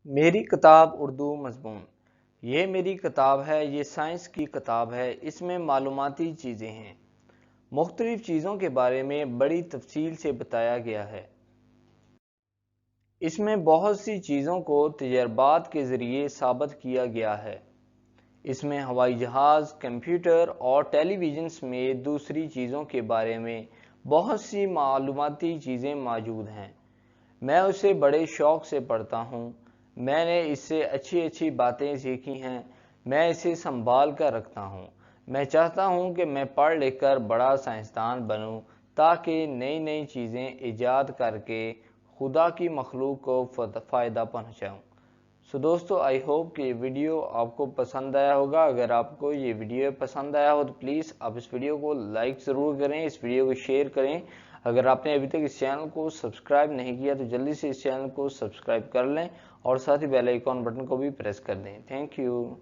میری کتاب اردو مضمون، یہ میری کتاب ہے، یہ سائنس کی کتاب ہے۔ اس میں معلوماتی چیزیں ہیں، مختلف چیزوں کے بارے میں بڑی تفصیل سے بتایا گیا ہے۔ اس میں بہت سی چیزوں کو تجربات کے ذریعے ثابت کیا گیا ہے۔ اس میں ہوائی جہاز، کمپیوٹر اور ٹیلی ویژن سمیت دوسری چیزوں کے بارے میں بہت سی معلوماتی چیزیں موجود ہیں۔ میں اسے بڑے شوق سے پڑھتا ہوں۔ میں نے اس سے اچھی اچھی باتیں سیکھی ہیں۔ میں اسے سنبھال کر رکھتا ہوں۔ میں چاہتا ہوں کہ میں پڑھ لکھ کر بڑا سائنسدان بنوں تاکہ نئی نئی چیزیں ایجاد کر کے خدا کی مخلوق کو فائدہ پہنچاؤں۔ دوستو، آئی ہوپ کہ یہ ویڈیو آپ کو پسند آیا ہوگا۔ اگر آپ کو یہ ویڈیو پسند آیا ہو تو پلیز آپ اس ویڈیو کو لائک ضرور کریں، اس ویڈیو کو شیئر کریں۔ اگر آپ نے ابھی تک اس چینل کو سبسکرائب نہیں کیا تو جلدی سے اس چینل کو سبسکرائب کر لیں اور ساتھ ہی بیل آئیکن بٹن کو بھی پریس کر دیں۔ Thank you.